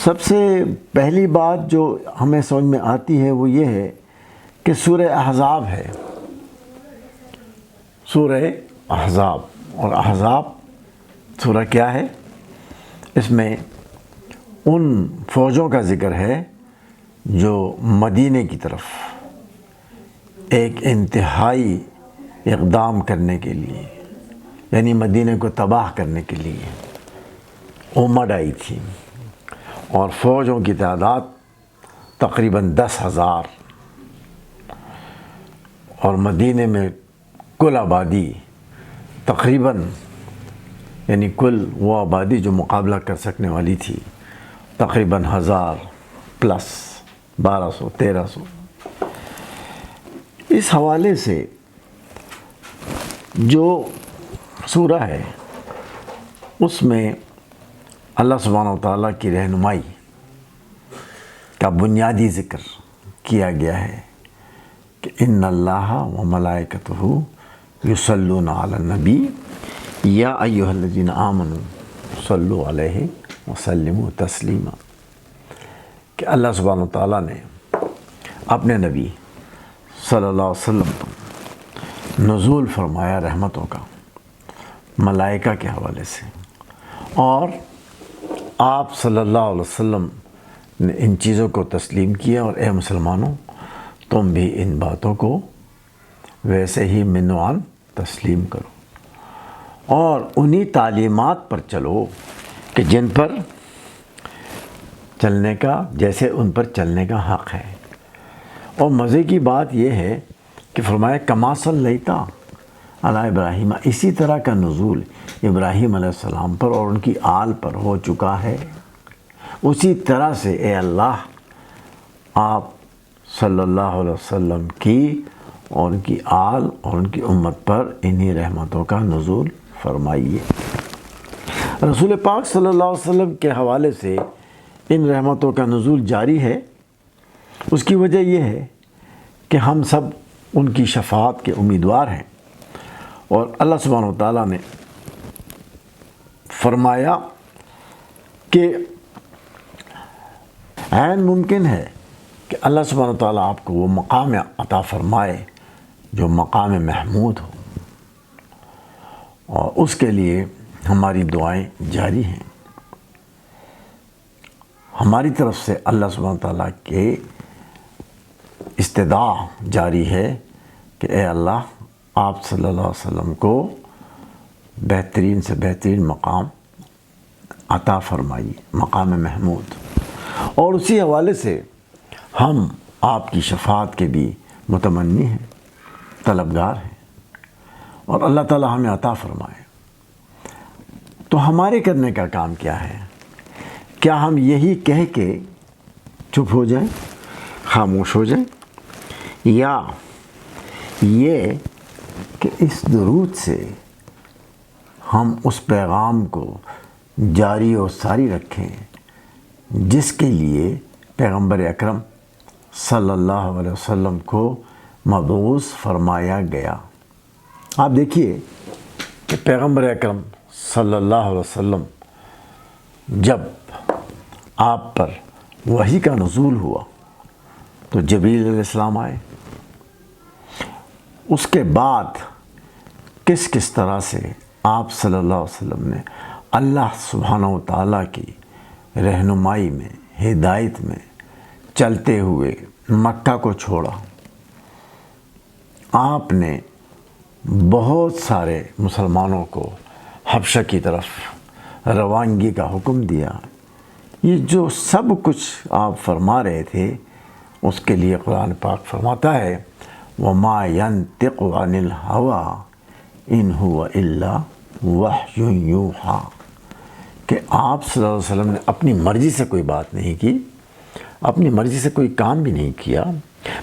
سب سے پہلی بات جو ہمیں سمجھ میں آتی ہے وہ یہ ہے کہ سورہ احزاب ہے، سورہ احزاب۔ اور احزاب سورہ کیا ہے؟ اس میں ان فوجوں کا ذکر ہے جو مدینے کی طرف ایک انتہائی اقدام کرنے کے لیے، یعنی مدینے کو تباہ کرنے کے لیے امت آئی تھی، اور فوجوں کی تعداد تقریباً 10,000، اور مدینے میں کل آبادی تقریباً، یعنی کل وہ آبادی جو مقابلہ کر سکنے والی تھی تقریباً 1000 پلس 1200 1300۔ اس حوالے سے جو سورہ ہے اس میں اللہ سبحانہ و تعالیٰ کی رہنمائی کا بنیادی ذکر کیا گیا ہے کہ ان اللہ و ملائکتہ یصلون علی النبی یا ایھا الذین آمنوا صلوا علیہ وسلموا تسلیما، کہ اللہ سبحانہ و تعالیٰ نے اپنے نبی صلی اللہ علیہ وسلم پر نزول فرمایا رحمتوں کا ملائکہ کے حوالے سے، اور آپ صلی اللہ علیہ وسلم نے ان چیزوں کو تسلیم کیا، اور اے مسلمانوں تم بھی ان باتوں کو ویسے ہی من و عن تسلیم کرو، اور انہی تعلیمات پر چلو کہ جن پر چلنے کا، جیسے ان پر چلنے کا حق ہے۔ اور مزے کی بات یہ ہے کہ فرمایا کما صلیتا علی ابراہیم، اسی طرح کا نزول ابراہیم علیہ السلام پر اور ان کی آل پر ہو چکا ہے، اسی طرح سے اے اللہ آپ صلی اللہ علیہ وسلم کی اور ان کی آل اور ان کی امت پر انہی رحمتوں کا نزول فرمائیے۔ رسول پاک صلی اللہ علیہ وسلم کے حوالے سے ان رحمتوں کا نزول جاری ہے۔ اس کی وجہ یہ ہے کہ ہم سب ان کی شفاعت کے امیدوار ہیں، اور اللہ سبحانہ و تعالیٰ نے فرمایا کہ عین ممکن ہے کہ اللہ سبحانہ و تعالیٰ آپ کو وہ مقام عطا فرمائے جو مقام محمود ہو، اور اس کے لیے ہماری دعائیں جاری ہیں۔ ہماری طرف سے اللہ سبحانہ و تعالیٰ کے استدعا جاری ہے کہ اے اللہ آپ صلی اللہ علیہ وسلم کو بہترین سے بہترین مقام عطا فرمائیے، مقام محمود۔ اور اسی حوالے سے ہم آپ کی شفاعت کے بھی متمنی ہیں، طلبگار ہیں، اور اللہ تعالیٰ ہمیں عطا فرمائے۔ تو ہمارے کرنے کا کام کیا ہے؟ کیا ہم یہی کہہ کے چپ ہو جائیں، خاموش ہو جائیں، یا یہ کہ اس درود سے ہم اس پیغام کو جاری و ساری رکھیں جس کے لیے پیغمبر اکرم صلی اللہ علیہ وسلم کو مبعوث فرمایا گیا؟ آپ دیکھیے کہ پیغمبر اکرم صلی اللہ علیہ وسلم جب آپ پر وحی کا نزول ہوا تو جبریل علیہ السلام آئے، اس کے بعد کس کس طرح سے آپ صلی اللہ علیہ وسلم نے اللہ سبحانہ و تعالیٰ کی رہنمائی میں، ہدایت میں چلتے ہوئے مکہ کو چھوڑا۔ آپ نے بہت سارے مسلمانوں کو حبشہ کی طرف روانگی کا حکم دیا۔ یہ جو سب کچھ آپ فرما رہے تھے اس کے لیے قرآن پاک فرماتا ہے وَمَا يَنطِقُ عَنِ الْهَوَىٰ إِنْ هُوَ إِلَّا وَحْيٌ يُوحَىٰ، کہ آپ صلی اللہ علیہ وسلم نے اپنی مرضی سے کوئی بات نہیں کی، اپنی مرضی سے کوئی کام بھی نہیں کیا،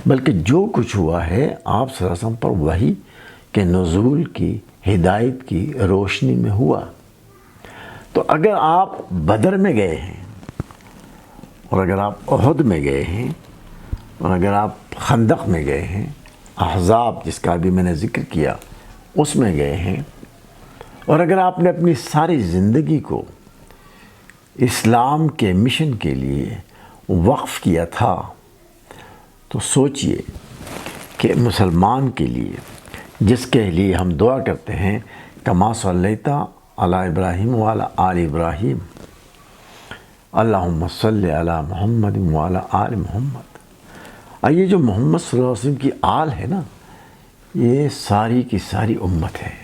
بلکہ جو کچھ ہوا ہے آپ صلی اللہ علیہ وسلم پر وحی کے نزول کی، ہدایت کی روشنی میں ہوا۔ تو اگر آپ بدر میں گئے ہیں، اور اگر آپ احد میں گئے ہیں، اور اگر آپ خندق میں گئے ہیں، احزاب جس کا بھی میں نے ذکر کیا اس میں گئے ہیں، اور اگر آپ نے اپنی ساری زندگی کو اسلام کے مشن کے لیے وقف کیا تھا، تو سوچئے کہ مسلمان کے لیے، جس کے لیے ہم دعا کرتے ہیں کما صلیت علی ابراہیم وعلی آل ابراہیم اللہم صلی علی محمد وعلی آل محمد، یہ جو محمد صلی اللہ علیہ وسلم کی آل ہے نا، یہ ساری کی ساری امت ہے۔